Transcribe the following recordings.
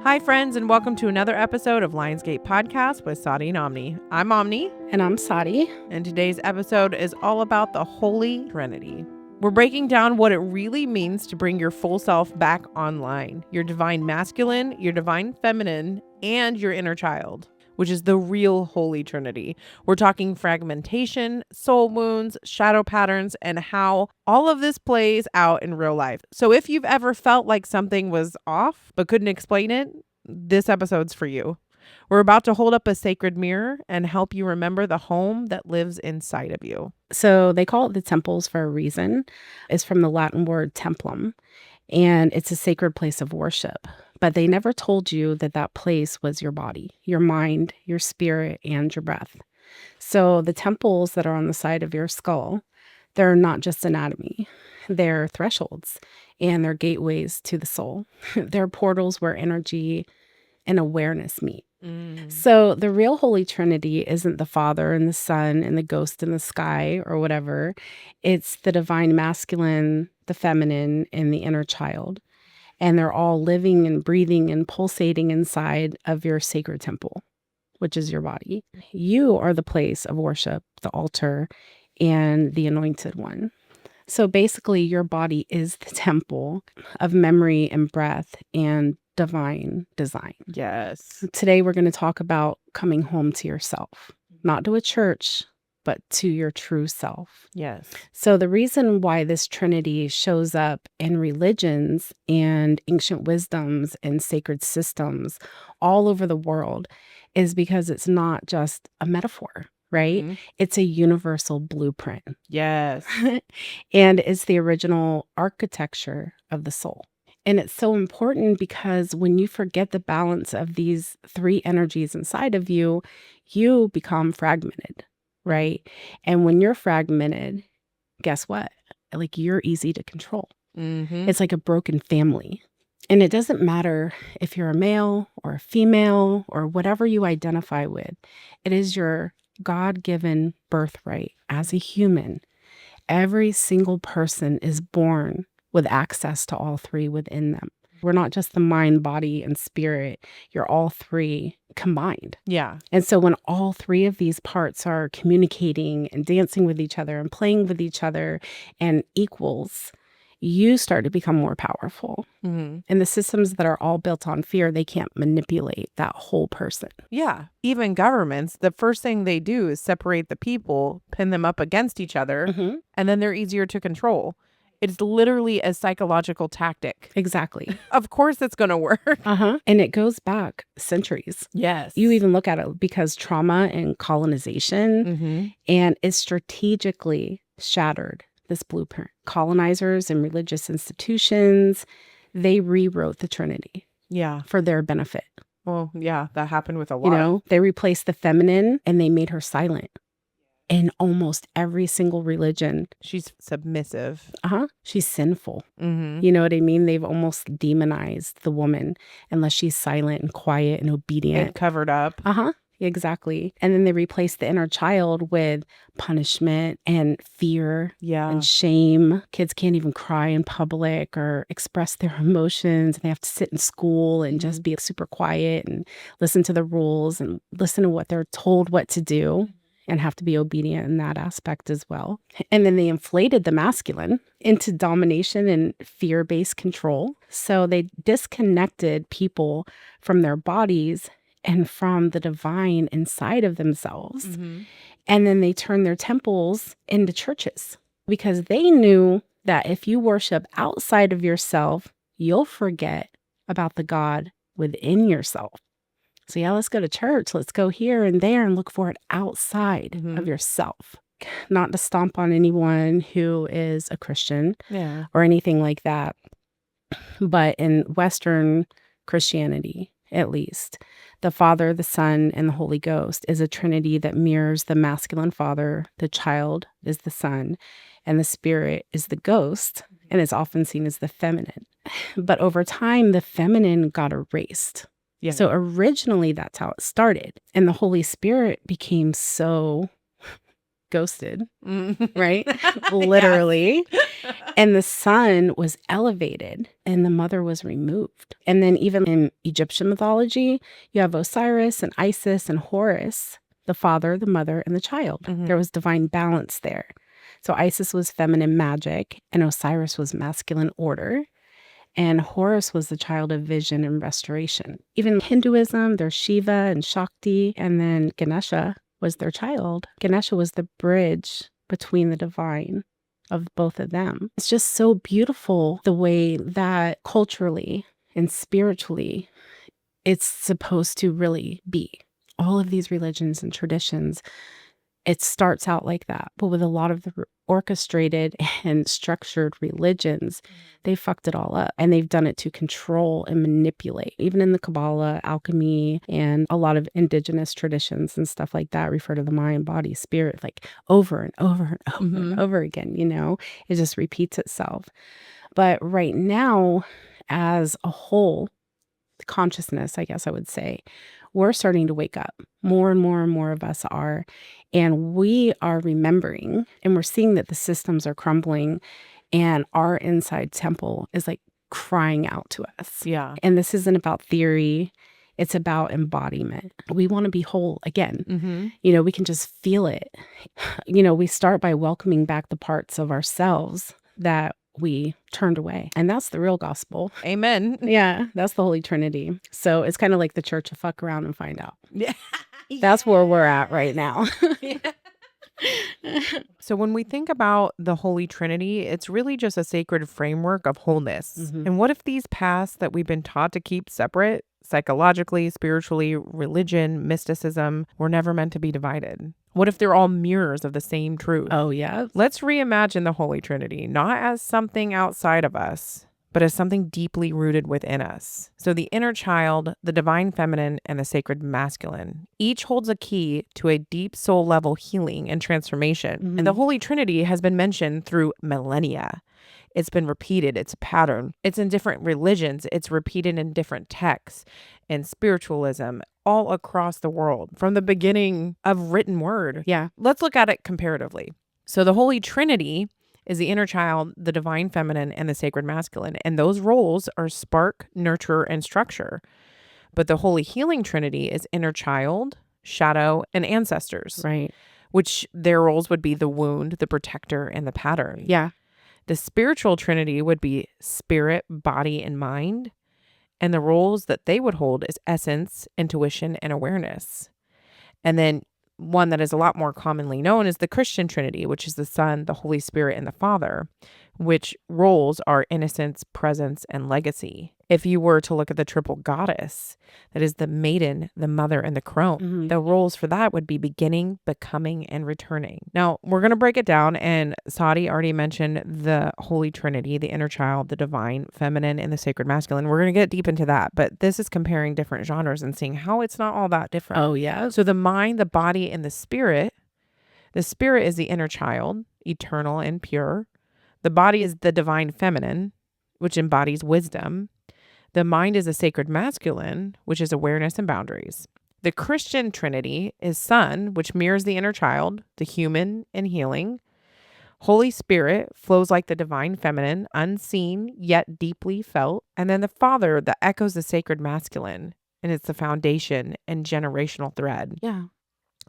Hi, friends, and welcome to another episode of Lionsgate Podcast with Sadi and Omni. I'm Omni. And I'm Sadi. And today's episode is all about the Holy Trinity. We're breaking down what it really means to bring your full self back online, your divine masculine, your divine feminine, and your inner child, which is the real Holy Trinity. We're talking fragmentation, soul wounds, shadow patterns, and how all of this plays out in real life. So if you've ever felt like something was off but couldn't explain it, this episode's for you. We're about to hold up a sacred mirror and help you remember the home that lives inside of you. So they call it the temples for a reason. It's from the Latin word templum, and it's a sacred place of worship. But they never told you that that place was your body, your mind, your spirit, and your breath. So the temples that are on the side of your skull, they're not just anatomy. They're thresholds, and they're gateways to the soul. They're portals where energy and awareness meet. So the real Holy Trinity isn't the Father and the Son and the ghost in the sky or whatever. It's the divine masculine, the feminine, and the inner child. And they're all living and breathing and pulsating inside of your sacred temple, which is your body. You are the place of worship, the altar, and the anointed one. So basically, your body is the temple of memory and breath and divine design. Yes. Today, we're going to talk about coming home to yourself, not to a church, but to your true self. Yes. So the reason why this Trinity shows up in religions and ancient wisdoms and sacred systems all over the world is because it's not just a metaphor, right? Mm-hmm. It's a universal blueprint. Yes. And it's the original architecture of the soul. And it's so important because when you forget the balance of these three energies inside of you, you become fragmented, right? And when you're fragmented, guess what? Like, you're easy to control. Mm-hmm. It's like a broken family. And it doesn't matter if you're a male or a female or whatever you identify with. It is your God-given birthright as a human. Every single person is born with access to all three within them. We're not just the mind, body, and spirit. You're all three combined. Yeah. And so when all three of these parts are communicating and dancing with each other and playing with each other and equals, you start to become more powerful. Mm-hmm. And the systems that are all built on fear, they can't manipulate that whole person. Yeah. Even governments, the first thing they do is separate the people, pin them up against each other, Mm-hmm. and then they're easier to control. It's literally a psychological tactic. Exactly. Of course it's going to work. And it goes back centuries. Yes. You even look at it because trauma and colonization, and it strategically shattered this blueprint. Colonizers and religious institutions, they rewrote the Trinity. Yeah. For their benefit. Well, yeah, that happened with a lot. They replaced the feminine and they made her silent. In almost every single religion. She's submissive. She's sinful. Mm-hmm. You know what I mean? They've almost demonized the woman unless she's silent and quiet and obedient. And covered up. Exactly. And then they replace the inner child with punishment and fear and shame. Kids can't even cry in public or express their emotions. They have to sit in school and just be super quiet and listen to the rules and listen to what they're told what to do. And have to be obedient in that aspect as well. And then they inflated the masculine into domination and fear-based control. So they disconnected people from their bodies and from the divine inside of themselves. And then they turned their temples into churches because they knew that if you worship outside of yourself, you'll forget about the God within yourself. So yeah, let's go to church. Let's go here and there and look for it outside of yourself. Not to stomp on anyone who is a Christian or anything like that. But in Western Christianity, at least, the Father, the Son, and the Holy Ghost is a trinity that mirrors the masculine Father, the child is the Son, and the Spirit is the ghost, and is often seen as the feminine. But over time, the feminine got erased. Yeah. So originally, that's how it started. And the Holy Spirit became so ghosted, right? Literally. And the son was elevated and the mother was removed. And then even in Egyptian mythology, you have Osiris and Isis and Horus, the father, the mother, and the child. There was divine balance there. So Isis was feminine magic and Osiris was masculine order. And Horus was the child of vision and restoration. Even Hinduism, there's Shiva and Shakti, and then Ganesha was their child. Ganesha was the bridge between the divine of both of them. It's just so beautiful the way that culturally and spiritually it's supposed to really be. All of these religions and traditions, it starts out like that. But with a lot of the orchestrated and structured religions, they fucked it all up. And they've done it to control and manipulate. Even in the Kabbalah, alchemy, and a lot of indigenous traditions and stuff like that refer to the mind, body, spirit, like over and over and over and over again, you know? It just repeats itself. But right now, as a whole, consciousness, I guess I would say, we're starting to wake up. More and more and more of us are. And we are remembering and we're seeing that the systems are crumbling and our inside temple is like crying out to us. Yeah. And this isn't about theory. It's about embodiment. We want to be whole again. You know, we can just feel it. You know, we start by welcoming back the parts of ourselves that we turned away. And that's the real gospel. Amen. Yeah, that's the Holy Trinity. So it's kind of like the church of fuck around and find out. Yeah. That's where we're at right now. So when we think about the Holy Trinity, it's really just a sacred framework of wholeness. And what if these paths that we've been taught to keep separate, psychologically, spiritually, religion, mysticism, were never meant to be divided? What if they're all mirrors of the same truth? Oh, yeah. Let's reimagine the Holy Trinity, not as something outside of us, but as something deeply rooted within us. So the inner child, the divine feminine, and the sacred masculine, each holds a key to a deep soul level healing and transformation. And the Holy Trinity has been mentioned through millennia. It's been repeated. It's a pattern. It's in different religions. It's repeated in different texts and spiritualism all across the world from the beginning of written word. Yeah. Let's look at it comparatively. So the Holy Trinity is the inner child, the divine feminine, and the sacred masculine. And those roles are spark, nurture, and structure. But the Holy Healing Trinity is inner child, shadow, and ancestors. Right. Which their roles would be the wound, the protector, and the pattern. Yeah. The spiritual trinity would be spirit, body, and mind. And the roles that they would hold is essence, intuition, and awareness. And then one that is a lot more commonly known is the Christian Trinity, which is the Son, the Holy Spirit, and the Father, which roles are innocence, presence, and legacy. If you were to look at the triple goddess, that is the maiden, the mother, and the crone, the roles for that would be beginning, becoming, and returning. Now, we're going to break it down, and Saudi already mentioned the Holy Trinity, the inner child, the divine feminine, and the sacred masculine. We're going to get deep into that, but this is comparing different genres and seeing how it's not all that different. Oh, yeah. So the mind, the body, and the spirit is the inner child, eternal and pure. The body is the divine feminine, which embodies wisdom. The mind is a sacred masculine, which is awareness and boundaries. The Christian Trinity is Son, which mirrors the inner child, the human and healing. Holy Spirit flows like the divine feminine, unseen yet deeply felt. And then the Father that echoes the sacred masculine, and it's the foundation and generational thread. Yeah.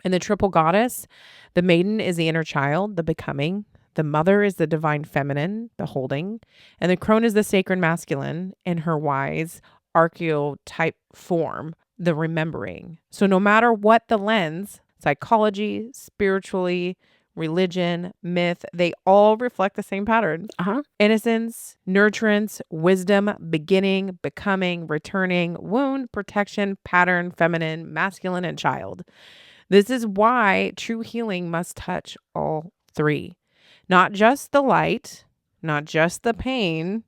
And the triple goddess, the maiden is the inner child, the becoming. The mother is the divine feminine, the holding, and the crone is the sacred masculine in her wise archetype form, the remembering. So no matter what the lens, psychology, spiritually, religion, myth, they all reflect the same pattern. Innocence, nurturance, wisdom, beginning, becoming, returning, wound, protection, pattern, feminine, masculine, and child. This is why true healing must touch all three. Not just the light, not just the pain,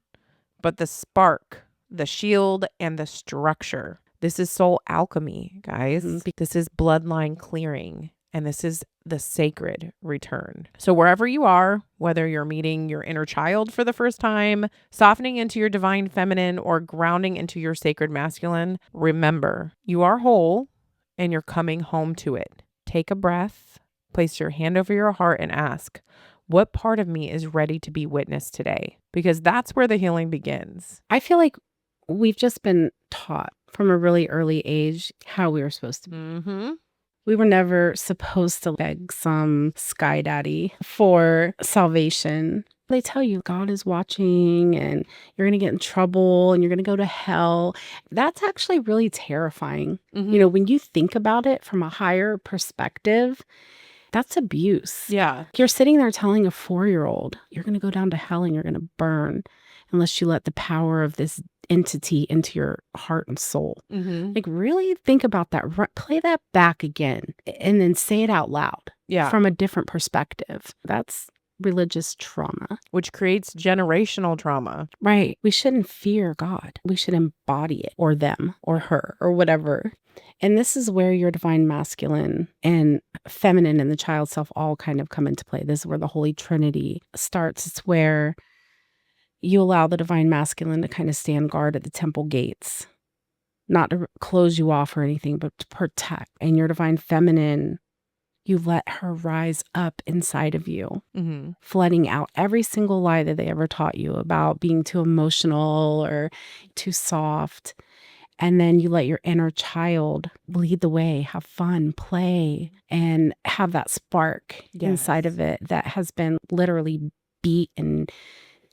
but the spark, the shield, and the structure. This is soul alchemy, guys. This is bloodline clearing, and this is the sacred return. So wherever you are, whether you're meeting your inner child for the first time, softening into your divine feminine, or grounding into your sacred masculine, remember, you are whole and you're coming home to it. Take a breath. place your hand over your heart and ask, what part of me is ready to be witnessed today? Because that's where the healing begins. I feel like we've just been taught from a really early age how we were supposed to be. Mm-hmm. We were never supposed to beg some sky daddy for salvation. They tell you God is watching and you're going to get in trouble and you're going to go to hell. That's actually really terrifying. Mm-hmm. You know, when you think about it from a higher perspective, that's abuse. Yeah. You're sitting there telling a 4-year-old, you're going to go down to hell and you're going to burn unless you let the power of this entity into your heart and soul. Mm-hmm. Like, really think about that. Play that back again and then say it out loud. Yeah. From a different perspective. That's religious trauma. Which creates generational trauma. Right. We shouldn't fear God. We should embody it, or them or her or whatever. And this is where your divine masculine and feminine and the child self all kind of come into play. This is where the Holy Trinity starts. It's where you allow the divine masculine to kind of stand guard at the temple gates, not to close you off or anything, but to protect. And your divine feminine, you let her rise up inside of you, Mm-hmm. flooding out every single lie that they ever taught you about being too emotional or too soft. And then you let your inner child lead the way, have fun, play, and have that spark inside of it that has been literally beat and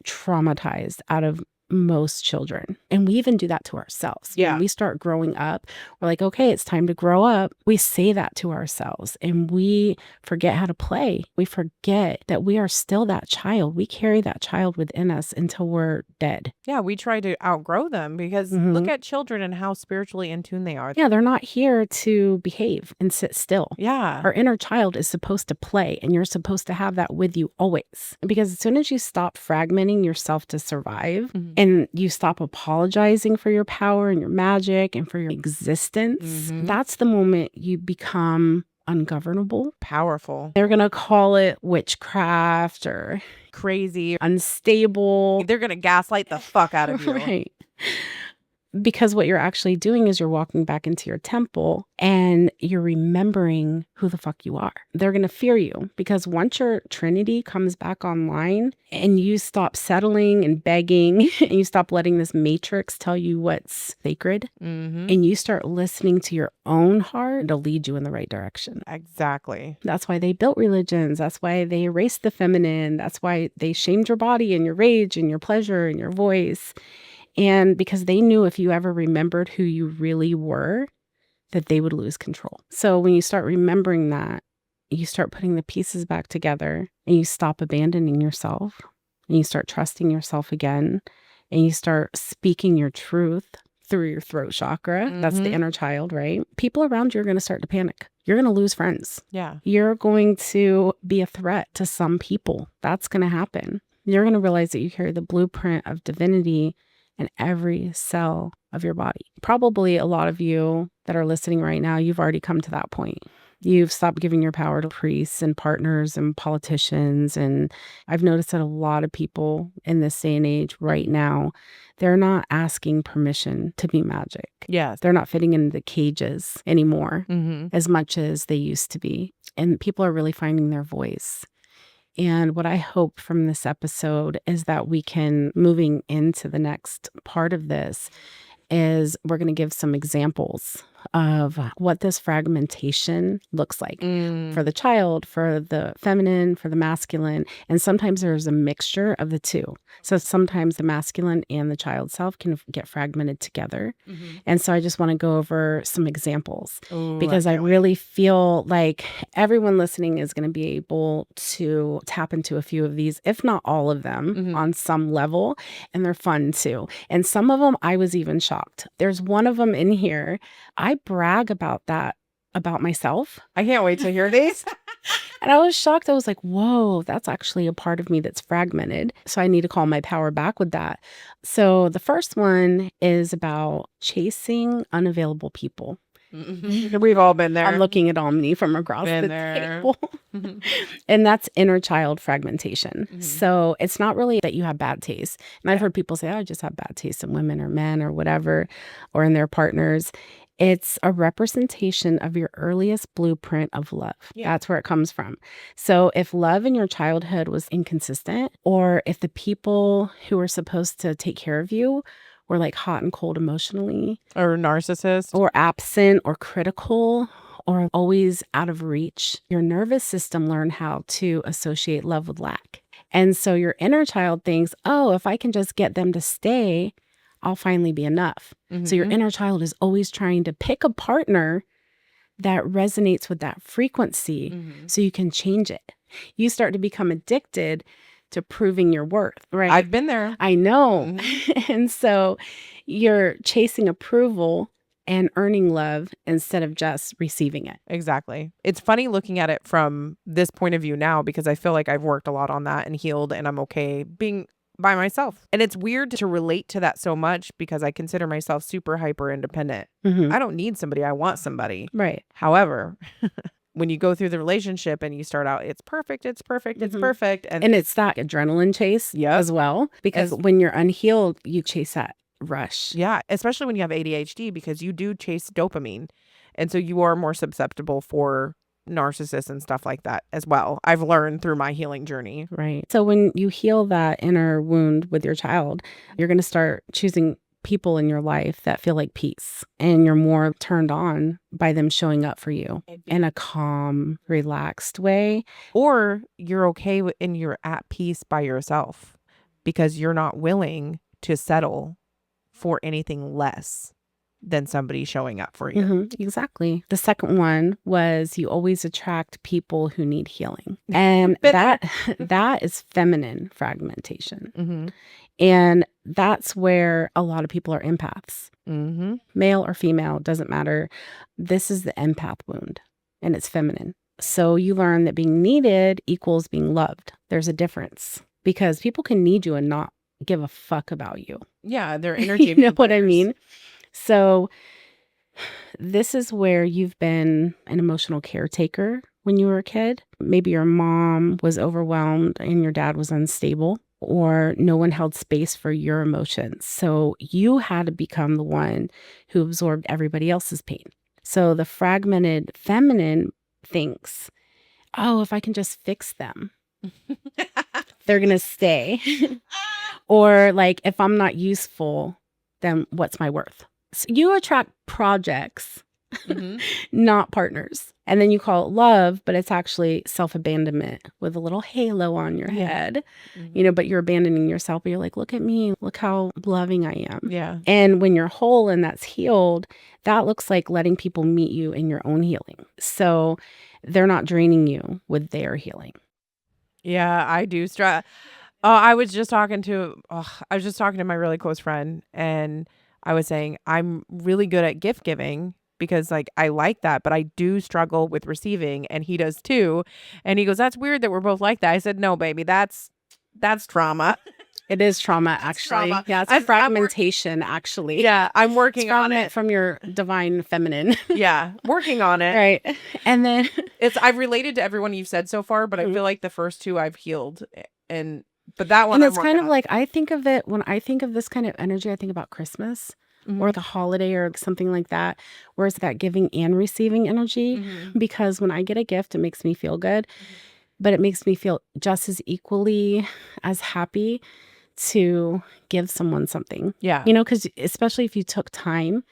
traumatized out of most children. And we even do that to ourselves. Yeah. When we start growing up, we're like, okay, it's time to grow up. We say that to ourselves and we forget how to play. We forget that we are still that child. We carry that child within us until we're dead. Yeah, we try to outgrow them because look at children and how spiritually in tune they are. Yeah, they're not here to behave and sit still. Yeah. Our inner child is supposed to play and you're supposed to have that with you always. Because as soon as you stop fragmenting yourself to survive, and you stop apologizing for your power and your magic and for your existence, that's the moment you become ungovernable. Powerful. They're going to call it witchcraft or crazy, unstable. They're going to gaslight the fuck out of you. Right. Because what you're actually doing is you're walking back into your temple and you're remembering who the fuck you are. They're going to fear you because once your Trinity comes back online and you stop settling and begging and you stop letting this matrix tell you what's sacred and you start listening to your own heart, it'll lead you in the right direction. Exactly. That's why they built religions. That's why they erased the feminine. That's why they shamed your body and your rage and your pleasure and your voice. And because they knew if you ever remembered who you really were, that they would lose control. So when you start remembering that, you start putting the pieces back together and you stop abandoning yourself and you start trusting yourself again and you start speaking your truth through your throat chakra. That's the inner child, right? People around you are going to start to panic. You're going to lose friends. Yeah. You're going to be a threat to some people. That's going to happen. You're going to realize that you carry the blueprint of divinity in every cell of your body. Probably a lot of you that are listening right now, you've already come to that point. You've stopped giving your power to priests and partners and politicians. And I've noticed that a lot of people in this day and age right now, they're not asking permission to be magic. Yes. They're not fitting into the cages anymore as much as they used to be. And people are really finding their voice. And what I hope from this episode is that we can, moving into the next part of this, is we're going to give some examples of what this fragmentation looks like for the child, for the feminine, for the masculine. And sometimes there's a mixture of the two. So sometimes the masculine and the child self can get fragmented together. And so I just want to go over some examples because I really feel like everyone listening is going to be able to tap into a few of these, if not all of them, on some level. And they're fun too. And some of them I was even shocked. There's one of them in here. I brag about that about myself. I can't wait to hear these. And I was shocked. I was like, whoa, that's actually a part of me that's fragmented. So I need to call my power back with that. So the first one is about chasing unavailable people. We've all been there. I'm looking at Omni from across the table. And that's inner child fragmentation. So it's not really that you have bad taste. And I've heard people say, oh, I just have bad taste in women or men or whatever, or in their partners. It's a representation of your earliest blueprint of love. Yeah. That's where it comes from. So if love in your childhood was inconsistent, or if the people who were supposed to take care of you were like hot and cold emotionally, or narcissist, or absent, or critical, or always out of reach, your nervous system learned how to associate love with lack. And so your inner child thinks, oh, if I can just get them to stay, I'll finally be enough. So your inner child is always trying to pick a partner that resonates with that frequency so you can change it. You start to become addicted to proving your worth, right? I've been there. I know. And so you're chasing approval and earning love instead of just receiving it. Exactly. It's funny looking at it from this point of view now, because I feel like I've worked a lot on that and healed, and I'm okay being by myself. And it's weird to relate to that so much because I consider myself super hyper independent. I don't need somebody. I want somebody. Right. However, when you go through the relationship and you start out, it's perfect, it's perfect, it's perfect. And it's that adrenaline chase as well. Because when you're unhealed, you chase that rush. Yeah. Especially when you have ADHD, because you do chase dopamine. And so you are more susceptible for narcissists and stuff like that as well. I've learned through my healing journey. Right. So when you heal that inner wound with your child, you're going to start choosing people in your life that feel like peace, and you're more turned on by them showing up for you in a calm, relaxed way. Or you're okay with, and you're at peace by yourself because you're not willing to settle for anything less than somebody showing up for you. Exactly. The second one was you always attract people who need healing. And that is feminine fragmentation. And that's where a lot of people are empaths. Male or female, doesn't matter. This is the empath wound, and it's feminine. So you learn that being needed equals being loved. There's a difference, because people can need you and not give a fuck about you. Yeah, their energy. You know what I mean? So this is where you've been an emotional caretaker when you were a kid. Maybe your mom was overwhelmed and your dad was unstable, or no one held space for your emotions. So you had to become the one who absorbed everybody else's pain. So the fragmented feminine thinks, oh, if I can just fix them, they're going to stay. Or like, if I'm not useful, then what's my worth? So you attract projects, not partners. And then you call it love, but it's actually self-abandonment with a little halo on your head, you know, but you're abandoning yourself. But you're like, look at me, look how loving I am. Yeah. And when you're whole and that's healed, that looks like letting people meet you in your own healing. So they're not draining you with their healing. Yeah, I do. I was just talking to my really close friend, and I was saying I'm really good at gift giving because like I like that, but I do struggle with receiving, and he does too. And he goes, "That's weird that we're both like that." I said, "No, baby, that's trauma." It is trauma, actually. Trauma. Yeah, it's fragmentation, actually. Yeah, I'm working on it from your divine feminine. Yeah, working on it. Right. And then I've related to everyone you've said so far, but I feel like the first two I've healed, but that one, and it's kind of like, I think of it, when I think of this kind of energy, I think about Christmas or the holiday or something like that, where it's that giving and receiving energy. Because when I get a gift, it makes me feel good, but it makes me feel just as equally as happy to give someone something. Yeah. You know, because especially if you took time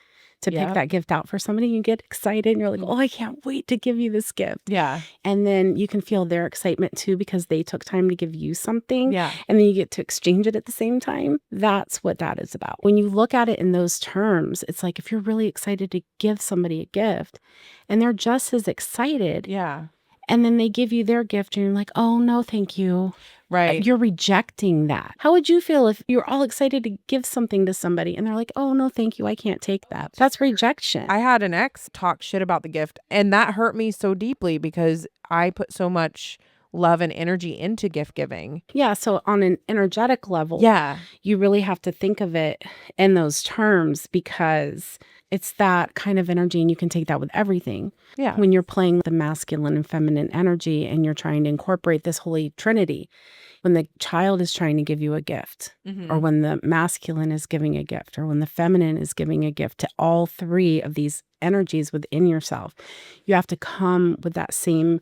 to pick that gift out for somebody, you get excited and you're like, oh, I can't wait to give you this gift. Yeah. And then you can feel their excitement too, because they took time to give you something. Yeah. And then you get to exchange it at the same time. That's what that is about. When you look at it in those terms, it's like if you're really excited to give somebody a gift and they're just as excited. Yeah. And then they give you their gift and you're like, oh, no, thank you. Right. You're rejecting that. How would you feel if you're all excited to give something to somebody and they're like, oh, no, thank you, I can't take that? That's rejection. I had an ex talk shit about the gift, and that hurt me so deeply because I put so much love and energy into gift giving. Yeah. So on an energetic level, you really have to think of it in those terms, because it's that kind of energy, and you can take that with everything. Yeah. When you're playing with the masculine and feminine energy and you're trying to incorporate this Holy Trinity, when the child is trying to give you a gift, or when the masculine is giving a gift, or when the feminine is giving a gift, to all three of these energies within yourself. You have to come with that same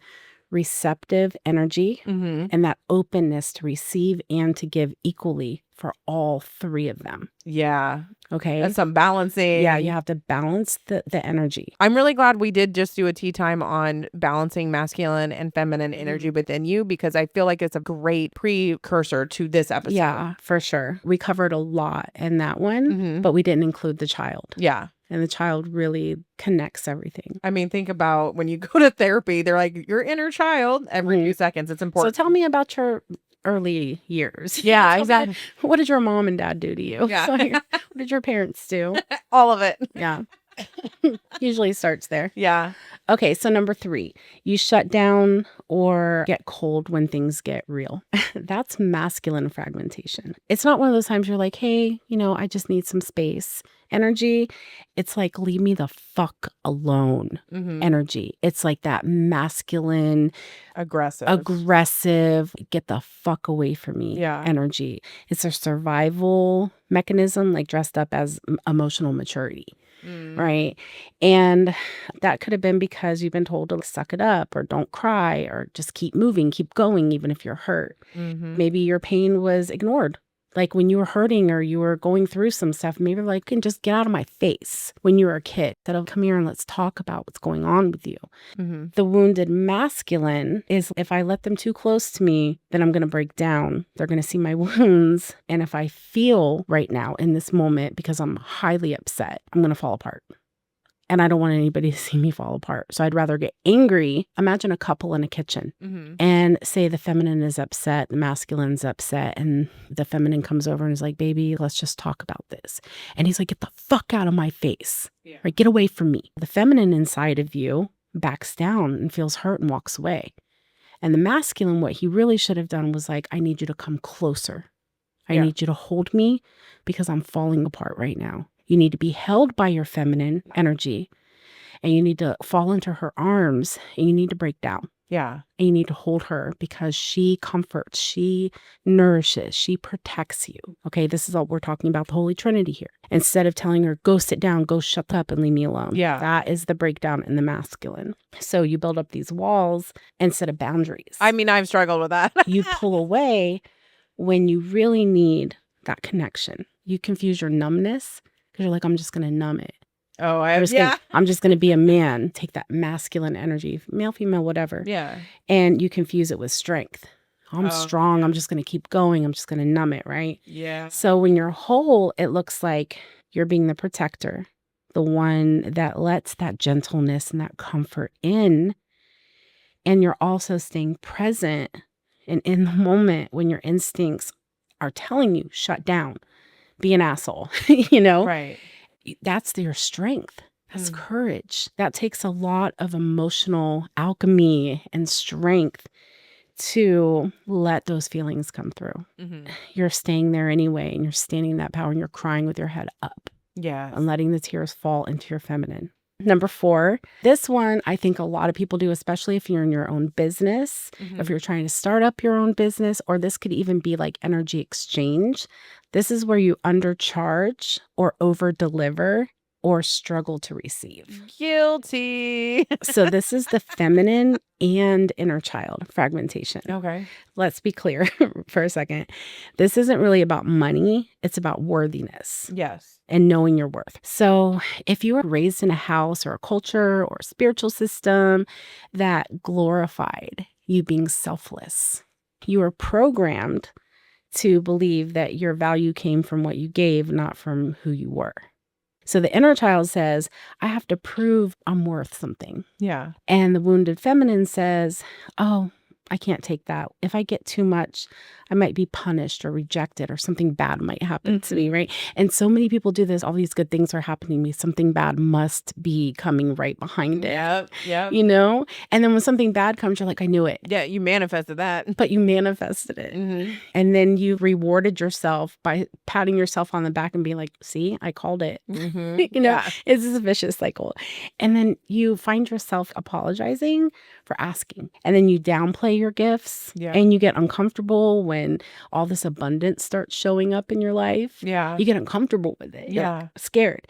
receptive energy and that openness to receive and to give equally for all three of them. Yeah. Okay. That's some balancing. Yeah, you have to balance the energy. I'm really glad we did just do a tea time on balancing masculine and feminine energy within you, because I feel like it's a great precursor to this episode. Yeah, for sure. We covered a lot in that one, but we didn't include the child. Yeah. And the child really connects everything. I mean, think about when you go to therapy, they're like, your inner child every few seconds. It's important. So tell me about your early years. Yeah, exactly. What did your mom and dad do to you? Yeah. What did your parents do? All of it. Yeah. Usually starts there. Yeah. Okay, so number 3, you shut down or get cold when things get real. That's masculine fragmentation. It's not one of those times you're like, hey, I just need some space energy. It's like, leave me the fuck alone energy. It's like that masculine, aggressive, get the fuck away from me energy. It's a survival mechanism, like dressed up as emotional maturity. Right. And that could have been because you've been told to suck it up or don't cry or just keep moving, keep going, even if you're hurt. Maybe your pain was ignored. Like when you were hurting or you were going through some stuff, maybe like, can just get out of my face when you were a kid. Instead of come here and let's talk about what's going on with you. The wounded masculine is, if I let them too close to me, then I'm going to break down. They're going to see my wounds. And if I feel right now in this moment, because I'm highly upset, I'm going to fall apart. And I don't want anybody to see me fall apart. So I'd rather get angry. Imagine a couple in a kitchen and say the feminine is upset, the masculine's upset, and the feminine comes over and is like, baby, let's just talk about this. And he's like, get the fuck out of my face. Right? Get away from me. The feminine inside of you backs down and feels hurt and walks away. And the masculine, what he really should have done was like, I need you to come closer. I need you to hold me because I'm falling apart right now. You need to be held by your feminine energy, and you need to fall into her arms, and you need to break down. Yeah. And you need to hold her because she comforts, she nourishes, she protects you. Okay, this is all we're talking about, the Holy Trinity here. Instead of telling her, go sit down, go shut up and leave me alone. Yeah. That is the breakdown in the masculine. So you build up these walls instead of boundaries. I mean, I've struggled with that. You pull away when you really need that connection. You confuse your numbness. You're like, I'm just going to numb it. Oh, I'm just going to be a man. Take that masculine energy, male, female, whatever. Yeah. And you confuse it with strength. I'm strong. I'm just going to keep going. I'm just going to numb it, right? Yeah. So when you're whole, it looks like you're being the protector, the one that lets that gentleness and that comfort in. And you're also staying present and in the moment when your instincts are telling you, shut down. Be an asshole, Right. That's your strength. That's courage. That takes a lot of emotional alchemy and strength to let those feelings come through. You're staying there anyway, and you're standing in that power, and you're crying with your head up. Yeah. And letting the tears fall into your feminine. Number 4, this one I think a lot of people do, especially if you're in your own business, if you're trying to start up your own business, or this could even be like energy exchange. This is where you undercharge or over-deliver or struggle to receive. Guilty. So this is the feminine and inner child fragmentation. Okay. Let's be clear for a second. This isn't really about money. It's about worthiness. Yes. And knowing your worth. So if you were raised in a house or a culture or a spiritual system that glorified you being selfless, you were programmed to believe that your value came from what you gave, not from who you were. So the inner child says, I have to prove I'm worth something. Yeah. And the wounded feminine says, oh, I can't take that. If I get too much, I might be punished or rejected or something bad might happen to me, right? And so many people do this. All these good things are happening to me. Something bad must be coming right behind it. Yep. And then when something bad comes, you're like, I knew it. Yeah, you manifested that. But you manifested it. And then you rewarded yourself by patting yourself on the back and being like, see, I called it. It's this vicious cycle. And then you find yourself apologizing for asking. And then you downplay your gifts and you get uncomfortable when all this abundance starts showing up in your life. Yeah. You get uncomfortable with it. You're scared.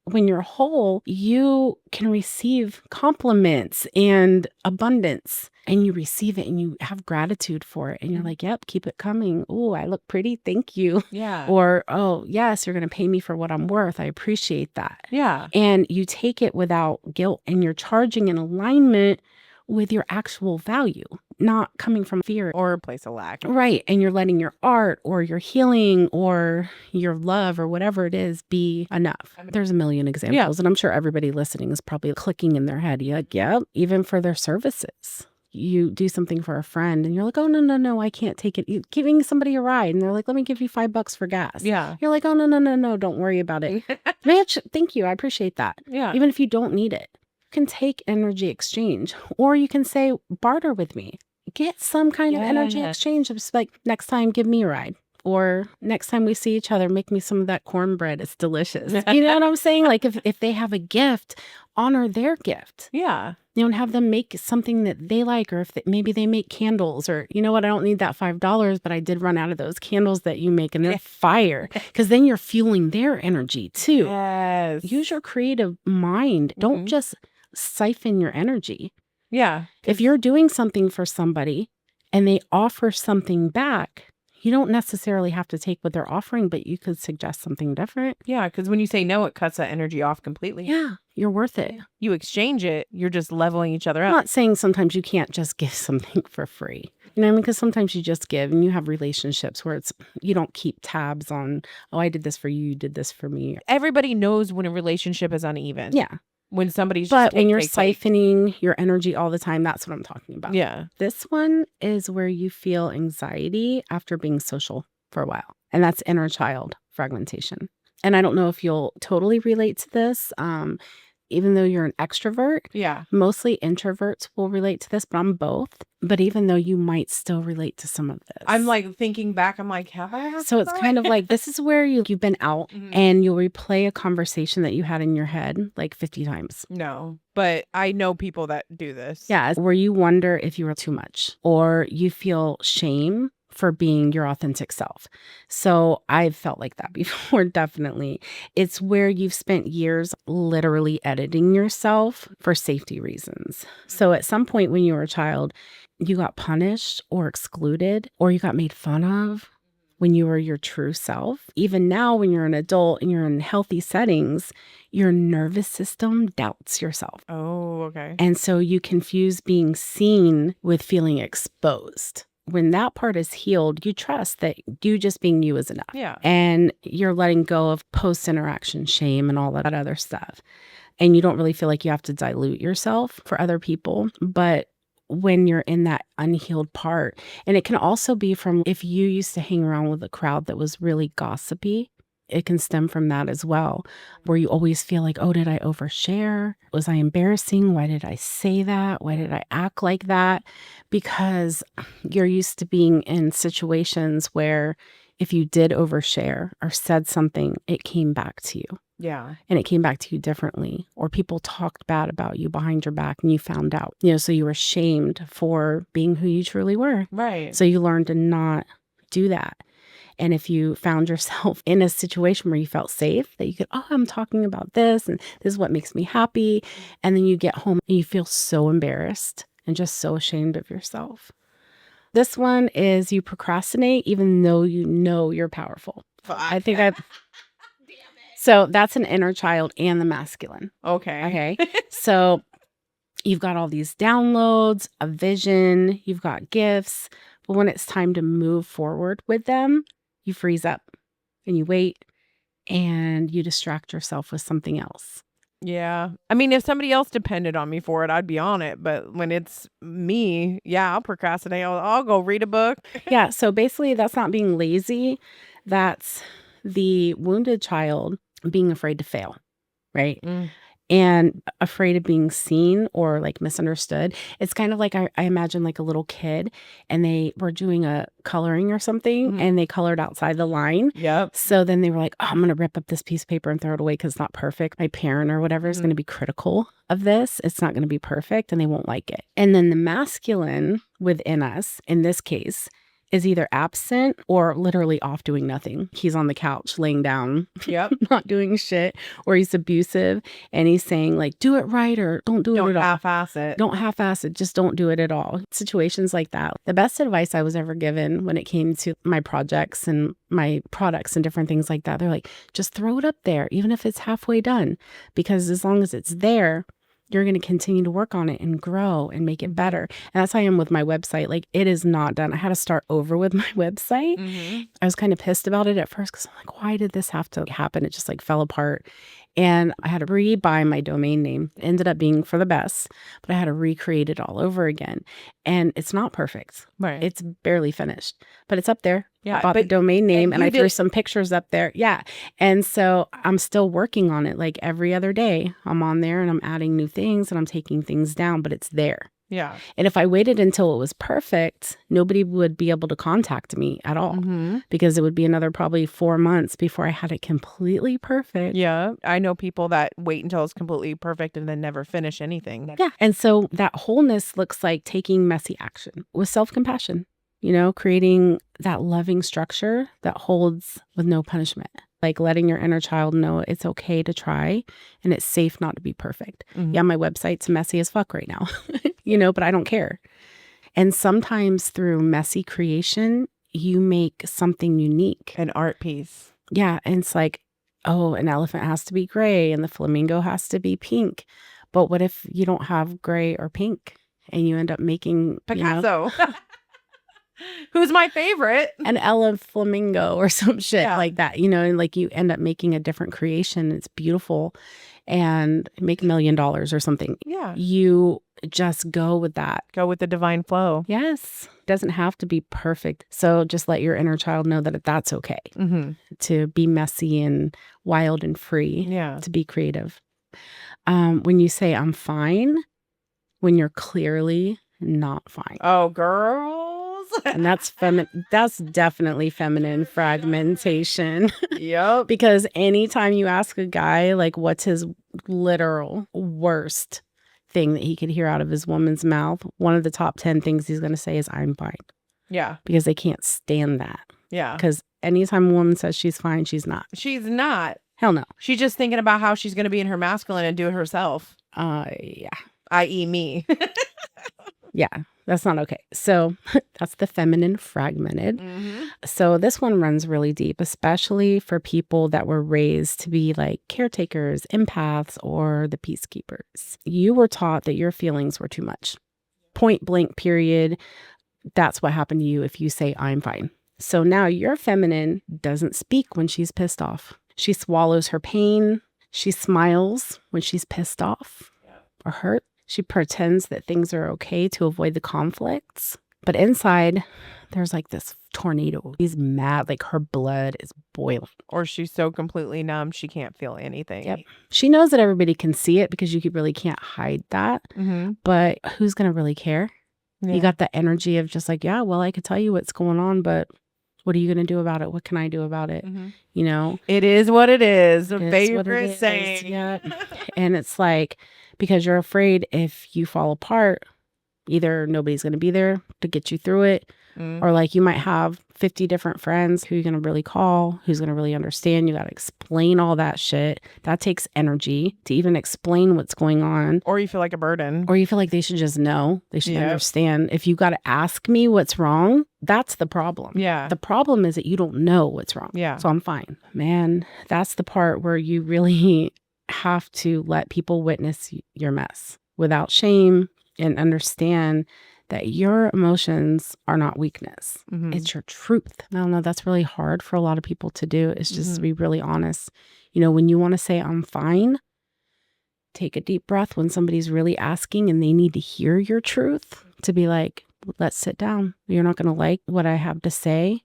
when you're whole, you can receive compliments and abundance, and you receive it and you have gratitude for it. And you're like, yep, keep it coming. Oh, I look pretty. Thank you. Yeah. Or, oh, yes, you're going to pay me for what I'm worth. I appreciate that. Yeah. And you take it without guilt, and you're charging in alignment with your actual value, not coming from fear or a place of lack. Right. And you're letting your art or your healing or your love or whatever it is be enough. There's a million examples. And I'm sure everybody listening is probably clicking in their head. You're like, yeah, even for their services. You do something for a friend and you're like, oh, no, I can't take it. You're giving somebody a ride and they're like, let me give you $5 for gas. Yeah. You're like, oh, no, don't worry about it. Bitch, thank you. I appreciate that. Yeah. Even if you don't need it. You can take energy exchange, or you can say, barter with me. Get some kind of energy exchange. Just like, next time, give me a ride. Or next time we see each other, make me some of that cornbread. It's delicious. You know what I'm saying? Like if they have a gift, honor their gift. Yeah. You don't have them make something that they like, or if maybe they make candles, or you know what? I don't need that $5, but I did run out of those candles that you make and they're fire, because then you're fueling their energy too. Yes. Use your creative mind. Don't just siphon your energy. Yeah. If you're doing something for somebody and they offer something back, you don't necessarily have to take what they're offering, but you could suggest something different. Yeah, because when you say no, it cuts that energy off completely. Yeah, you're worth it. You exchange it, you're just leveling each other up. I'm not saying sometimes you can't just give something for free. You know what I mean? Because sometimes you just give, and you have relationships where you don't keep tabs on, oh, I did this for you, you did this for me. Everybody knows when a relationship is uneven. Yeah. When somebody's But when you're siphoning your energy all the time, that's what I'm talking about. Yeah. This one is where you feel anxiety after being social for a while. And that's inner child fragmentation. And I don't know if you'll totally relate to this. Even though you're an extrovert, mostly introverts will relate to this, but I'm both. But even though you might still relate to some of this. I'm like thinking back, I'm like, have I? So it's kind of like, this is where you've been out and you'll replay a conversation that you had in your head like 50 times. No, but I know people that do this. Yeah, where you wonder if you were too much, or you feel shame for being your authentic self. So I've felt like that before, definitely. It's where you've spent years literally editing yourself for safety reasons. So at some point when you were a child, you got punished or excluded, or you got made fun of when you were your true self. Even now, when you're an adult and you're in healthy settings, your nervous system doubts yourself. Oh, okay. And so you confuse being seen with feeling exposed. When that part is healed, you trust that you just being you is enough. Yeah. And you're letting go of post-interaction shame and all that other stuff. And you don't really feel like you have to dilute yourself for other people. But when you're in that unhealed part, and it can also be from if you used to hang around with a crowd that was really gossipy, it can stem from that as well, where you always feel like, oh, did I overshare? Was I embarrassing? Why did I say that? Why did I act like that? Because you're used to being in situations where if you did overshare or said something, it came back to you. Yeah. And it came back to you differently, or people talked bad about you behind your back and you found out, so you were shamed for being who you truly were. Right. So you learned to not do that. And if you found yourself in a situation where you felt safe, that you could, I'm talking about this and this is what makes me happy. And then you get home and you feel so embarrassed and just so ashamed of yourself. This one is you procrastinate even though you know you're powerful. I think So that's an inner child and the masculine. Okay. So you've got all these downloads, a vision, you've got gifts, but when it's time to move forward with them, you freeze up and you wait and you distract yourself with something else. Yeah. I mean, if somebody else depended on me for it, I'd be on it. But when it's me, I'll procrastinate. I'll go read a book. Yeah. So basically, that's not being lazy. That's the wounded child being afraid to fail, right? And afraid of being seen or like misunderstood. It's kind of like I imagine like a little kid and they were doing a coloring or something and they colored outside the line. Yep. So then they were like, I'm going to rip up this piece of paper and throw it away because it's not perfect. My parent or whatever is going to be critical of this. It's not going to be perfect and they won't like it. And then the masculine within us, in this case, is either absent or literally off doing nothing. He's on the couch laying down, Yep. not doing shit, or he's abusive and he's saying like, do it right or don't do it at all. Don't half-ass it. Don't half-ass it. Just don't do it at all. Situations like that. The best advice I was ever given when it came to my projects and my products and different things like that, they're like, just throw it up there, even if it's halfway done, because as long as it's there, you're going to continue to work on it and grow and make it better. And that's how I am with my website. Like, it is not done. I had to start over with my website. I was kind of pissed about it at first because I'm like, why did this have to happen? It just like fell apart. And I had to re-buy my domain name. It ended up being for the best, but I had to recreate it all over again. And it's not perfect. Right. It's barely finished, but it's up there. Yeah, I bought the domain name and I threw some pictures up there. Yeah. And so I'm still working on it. Like every other day I'm on there and I'm adding new things and I'm taking things down, but it's there. Yeah. And if I waited until it was perfect, nobody would be able to contact me at all because it would be another probably 4 months before I had it completely perfect. Yeah. I know people that wait until it's completely perfect and then never finish anything. Yeah. And so that wholeness looks like taking messy action with self-compassion, you know, creating that loving structure that holds with no punishment. Like letting your inner child know it's okay to try and it's safe not to be perfect. Yeah, my website's messy as fuck right now, you know, but I don't care. And sometimes through messy creation, you make something unique. An art piece. Yeah. And it's like, oh, an elephant has to be gray and the flamingo has to be pink. But what if you don't have gray or pink and you end up making Picasso? Who's my favorite? An Ella flamingo or some shit like that, you know, and like you end up making a different creation. It's beautiful and make $1 million or something. Yeah. You just go with that. Go with the divine flow. Yes. It doesn't have to be perfect. So just let your inner child know that that's okay to be messy and wild and free. Yeah. To be creative. When you say I'm fine, when you're clearly not fine. Oh, girls. And that's definitely feminine fragmentation. Yep. Because anytime you ask a guy, like, what's his literal worst thing that he could hear out of his woman's mouth, one of the top 10 things he's going to say is, I'm fine. Yeah. Because they can't stand that. Yeah. Because anytime a woman says she's fine, she's not. She's not. Hell no. She's just thinking about how she's going to be in her masculine and do it herself. Yeah. I.e. me. Yeah. That's not okay. So that's the feminine fragmented. So this one runs really deep, especially for people that were raised to be like caretakers, empaths, or the peacekeepers. You were taught that your feelings were too much. Point blank, period. That's what happened to you if you say, I'm fine. So now your feminine doesn't speak when she's pissed off. She swallows her pain. She smiles when she's pissed off or hurt. She pretends that things are okay to avoid the conflicts. But inside, there's like this tornado. She's mad, like her blood is boiling. Or she's so completely numb, she can't feel anything. Yep. She knows that everybody can see it because you really can't hide that. But who's going to really care? Yeah. You got the energy of just like, yeah, well, I could tell you what's going on, but what are you going to do about it? What can I do about it? You know? It is what it is. A favorite saying. Yeah. And it's like, because you're afraid if you fall apart, either nobody's going to be there to get you through it, or like you might have 50 different friends who you're going to really call, who's going to really understand. You got to explain all that shit. That takes energy to even explain what's going on. Or you feel like a burden. Or you feel like they should just know. They should understand. If you got to ask me what's wrong, that's the problem. Yeah. The problem is that you don't know what's wrong. Yeah. So I'm fine. Man, that's the part where you really have to let people witness your mess without shame and understand that your emotions are not weakness. It's your truth. I don't know. That's really hard for a lot of people to do. It's just to be really honest. You know, when you want to say I'm fine, take a deep breath when somebody's really asking and they need to hear your truth, to be like, let's sit down. You're not going to like what I have to say,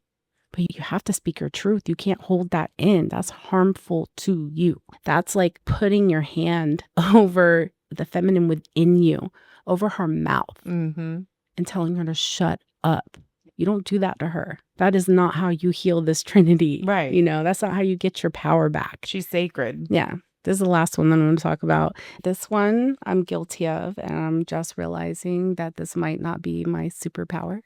but you have to speak your truth. You can't hold that in. That's harmful to you. That's like putting your hand over the feminine within you, over her mouth, and telling her to shut up. You don't do that to her. That is not how you heal this Trinity. Right. You know, that's not how you get your power back. She's sacred. Yeah. This is the last one that I'm going to talk about. This one I'm guilty of, and I'm just realizing that this might not be my superpower.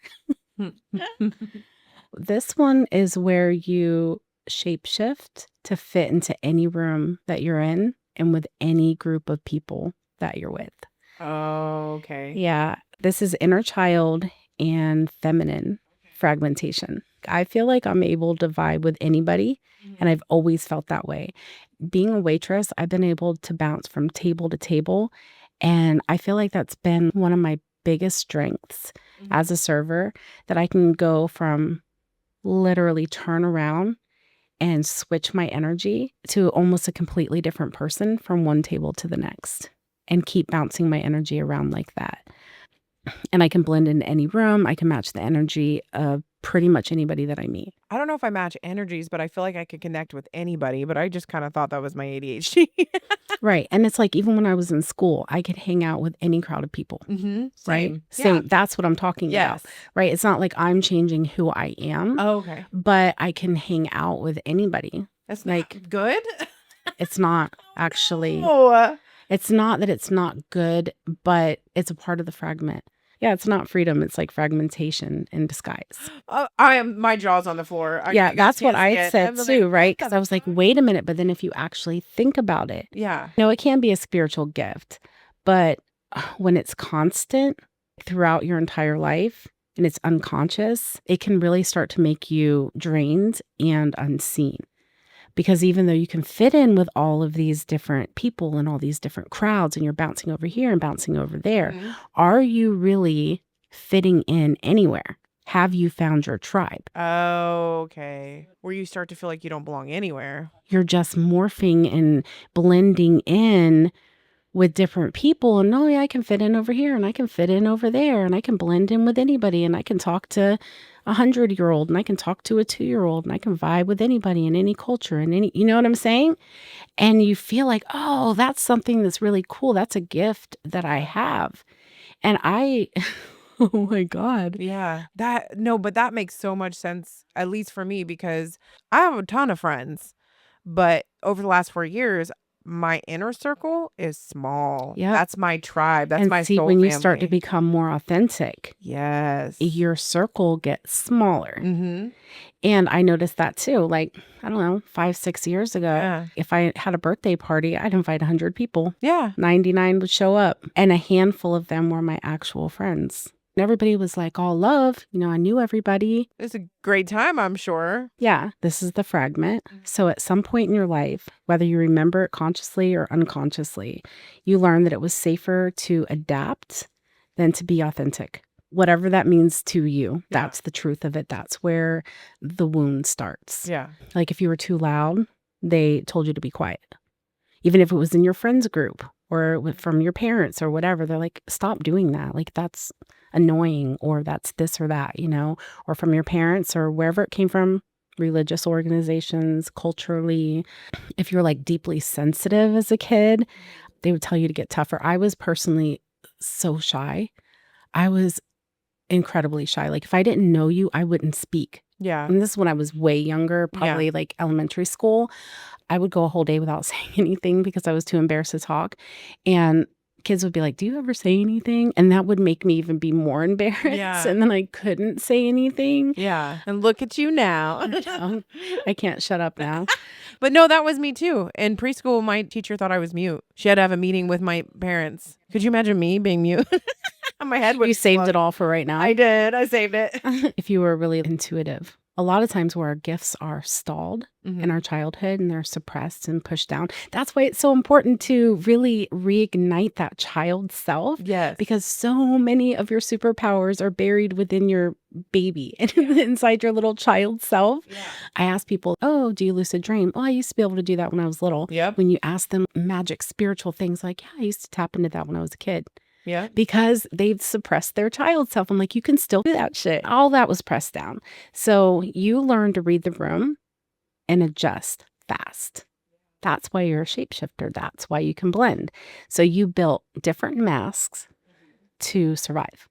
This one is where you shapeshift to fit into any room that you're in and with any group of people that you're with. Oh, okay. Yeah. This is inner child and feminine fragmentation. I feel like I'm able to vibe with anybody, and I've always felt that way. Being a waitress, I've been able to bounce from table to table, and I feel like that's been one of my biggest strengths as a server, that I can go from literally turn around and switch my energy to almost a completely different person from one table to the next and keep bouncing my energy around like that. And I can blend in any room. I can match the energy of pretty much anybody that I meet. I don't know if I match energies, but I feel like I could connect with anybody, but I just kind of thought that was my ADHD. Right. And it's like, even when I was in school, I could hang out with any crowd of people. Mm-hmm. Right. Same. So Yeah. that's what I'm talking about. Right. It's not like I'm changing who I am. Oh, okay. But I can hang out with anybody. That's like not good. It's not actually. Oh. It's not that it's not good, but it's a part of the fragment. Yeah, it's not freedom. It's like fragmentation in disguise. My jaw's on the floor. That's what I said too, right? Because I was like, wait a minute. But then if you actually think about it, yeah, no, it can be a spiritual gift. But when it's constant throughout your entire life and it's unconscious, it can really start to make you drained and unseen. Because even though you can fit in with all of these different people and all these different crowds, and you're bouncing over here and bouncing over there, are you really fitting in anywhere? Have you found your tribe? Oh, okay. Where you start to feel like you don't belong anywhere. You're just morphing and blending in with different people. And yeah, I can fit in over here and I can fit in over there and I can blend in with anybody and I can talk to 100-year-old and I can talk to a 2-year-old and I can vibe with anybody in any culture and any, you know what I'm saying? And you feel like, oh, that's something that's really cool. That's a gift that I have. And oh my God. Yeah. But that makes so much sense, at least for me, because I have a ton of friends, but over the last 4 years, my inner circle is small. Yeah. That's my tribe. That's my soul when family. You start to become more authentic. Yes. Your circle gets smaller. Mm-hmm. And I noticed that too. Like, I don't know, 5-6 years ago, if I had a birthday party, I'd invite 100 people. Yeah. 99 would show up. And a handful of them were my actual friends. And everybody was like all love. You know, I knew everybody. It's a great time, I'm sure. Yeah, this is the fragment. So at some point in your life, whether you remember it consciously or unconsciously, you learn that it was safer to adapt than to be authentic. Whatever that means to you, that's the truth of it. That's where the wound starts. Yeah. Like if you were too loud, they told you to be quiet. Even if it was in your friends group or from your parents or whatever, they're like, stop doing that. Like that's annoying, or that's this or that, you know, or from your parents or wherever it came from, religious organizations, culturally. If you're like deeply sensitive as a kid, they would tell you to get tougher. I was personally so shy. I was incredibly shy. Like if I didn't know you, I wouldn't speak. Yeah. And this is when I was way younger, probably like elementary school. I would go a whole day without saying anything because I was too embarrassed to talk. And kids would be like, do you ever say anything? And that would make me even be more embarrassed. Yeah. And then I couldn't say anything. Yeah. And look at you now. I can't shut up now. But no, that was me too. In preschool, my teacher thought I was mute. She had to have a meeting with my parents. Could you imagine me being mute? My head would. You saved it all for right now. I did. I saved it. If you were really intuitive. A lot of times where our gifts are stalled in our childhood and they're suppressed and pushed down. That's why it's so important to really reignite that child self. Yes. Because so many of your superpowers are buried within your baby and inside your little child self. Yeah. I ask people, oh, do you lucid dream? Oh, I used to be able to do that when I was little. Yep. When you ask them magic, spiritual things like, yeah, I used to tap into that when I was a kid. Yeah. Because they've suppressed their child self. I'm like, you can still do that shit. All that was pressed down. So you learn to read the room and adjust fast. That's why you're a shapeshifter. That's why you can blend. So you built different masks to survive.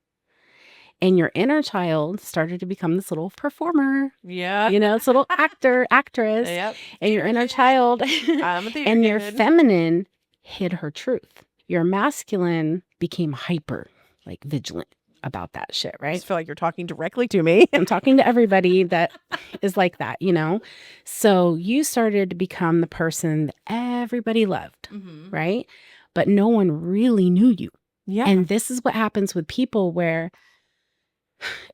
And your inner child started to become this little performer. Yeah. You know, this little actor, actress. Yep. And your inner child and your feminine hid her truth. Your masculine became hyper, like vigilant. about that shit, I right? just feel like you're talking directly to me. I'm talking to everybody that is like that, you know? So you started to become the person that everybody loved, right? But no one really knew you. Yeah. And this is what happens with people where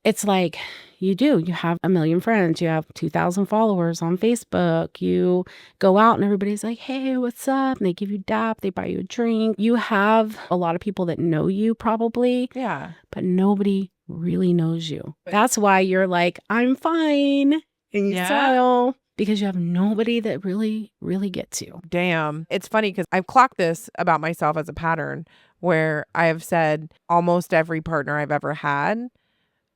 it's like you have 1 million friends, you have 2,000 followers on Facebook, you go out and everybody's like, hey, what's up? And they give you dap, they buy you a drink. You have a lot of people that know you probably, Yeah. but nobody really knows you. That's why you're like, I'm fine. And you smile because you have nobody that really, really gets you. Damn. It's funny because I've clocked this about myself as a pattern where I have said almost every partner I've ever had,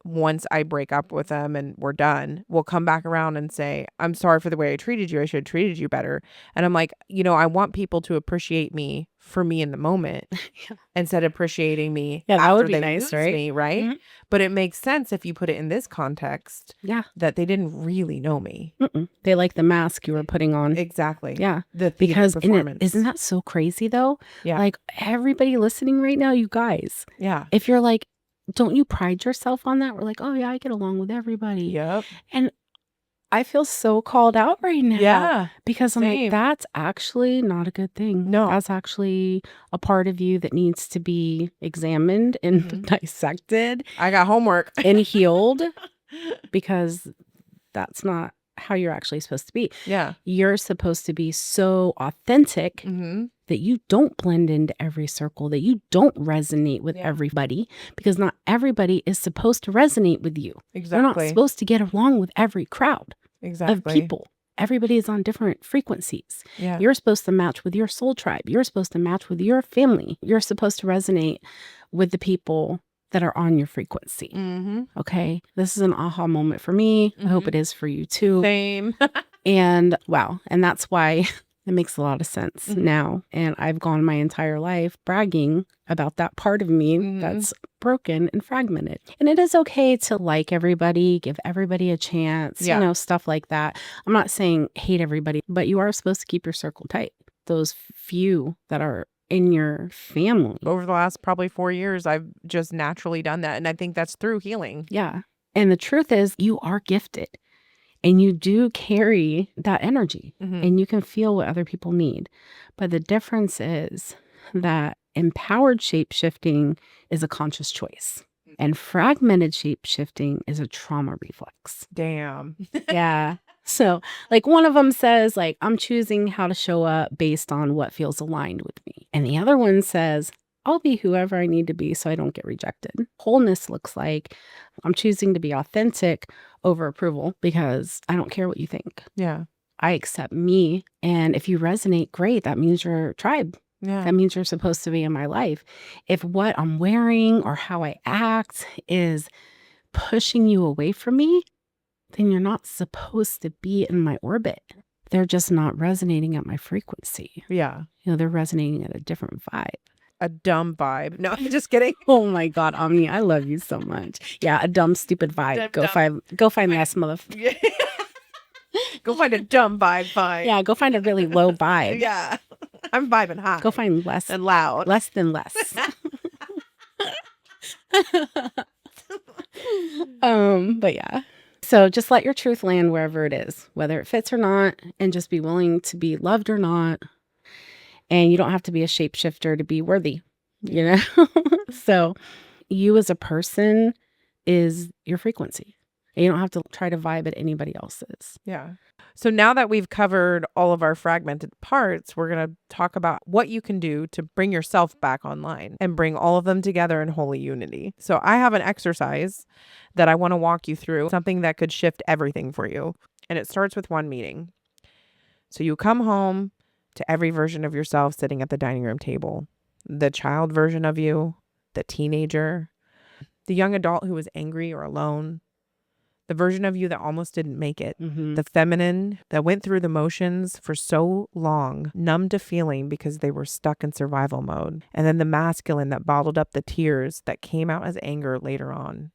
once I break up with them and we're done, will come back around and say, I'm sorry for the way I treated you. I should have treated you better. And I'm like, I want people to appreciate me for me in the moment instead of appreciating me that after would be they nice, lose right? me, right? Mhm. But it makes sense if you put it in this context that they didn't really know me. They like the mask you were putting on. Exactly. Yeah. The Because performance. isn't that so crazy though? Yeah. Like everybody listening right now, you guys. Yeah. If you're like, don't you pride yourself on that? We're like, oh yeah, I get along with everybody. Yep. And I feel so called out right now. Yeah. Because I'm Same. like, that's actually not a good thing. No. That's actually a part of you that needs to be examined and dissected I got homework. and healed because that's not how you're actually supposed to be. Yeah. You're supposed to be so authentic that you don't blend into every circle, that you don't resonate with everybody, because not everybody is supposed to resonate with you. Exactly. You're not supposed to get along with every crowd of Exactly. people. Everybody is on different frequencies. Yeah. You're supposed to match with your soul tribe. You're supposed to match with your family. You're supposed to resonate with the people that are on your frequency. Okay. This is an aha moment for me. I hope it is for you too. Same. And wow. And that's why it makes a lot of sense now. And I've gone my entire life bragging about that part of me that's broken and fragmented. And it is okay to like everybody, give everybody a chance, stuff like that. I'm not saying hate everybody, but you are supposed to keep your circle tight. Those few that are in your family. Over the last probably 4 years, I've just naturally done that. And I think that's through healing. Yeah. And the truth is you are gifted and you do carry that energy and you can feel what other people need. But the difference is that empowered shape shifting is a conscious choice and fragmented shape shifting is a trauma reflex. Damn. Yeah. So like one of them says like, I'm choosing how to show up based on what feels aligned with me. And the other one says, I'll be whoever I need to be so I don't get rejected. Wholeness looks like I'm choosing to be authentic over approval because I don't care what you think. Yeah. I accept me. And if you resonate, great. That means you're tribe. Yeah. That means you're supposed to be in my life. If what I'm wearing or how I act is pushing you away from me, then you're not supposed to be in my orbit. They're just not resonating at my frequency. Yeah. They're resonating at a different vibe. A dumb vibe. No, I'm just kidding. Oh my God, Omni, I love you so much. Yeah, a dumb, stupid vibe. Go find less motherfucker. Go find a dumb vibe. Fine. Yeah, go find a really low vibe. Yeah. I'm vibing high. Go find less and loud. Less than less. But yeah. So just let your truth land wherever it is, whether it fits or not, and just be willing to be loved or not. And you don't have to be a shapeshifter to be worthy, So you as a person is your frequency. And you don't have to try to vibe at anybody else's. Yeah. So now that we've covered all of our fragmented parts, we're going to talk about what you can do to bring yourself back online and bring all of them together in holy unity. So I have an exercise that I want to walk you through, something that could shift everything for you. And it starts with one meeting. So you come home to every version of yourself sitting at the dining room table. The child version of you, the teenager, the young adult who was angry or alone, the version of you that almost didn't make it, the feminine that went through the motions for so long, numb to feeling because they were stuck in survival mode, and then the masculine that bottled up the tears that came out as anger later on.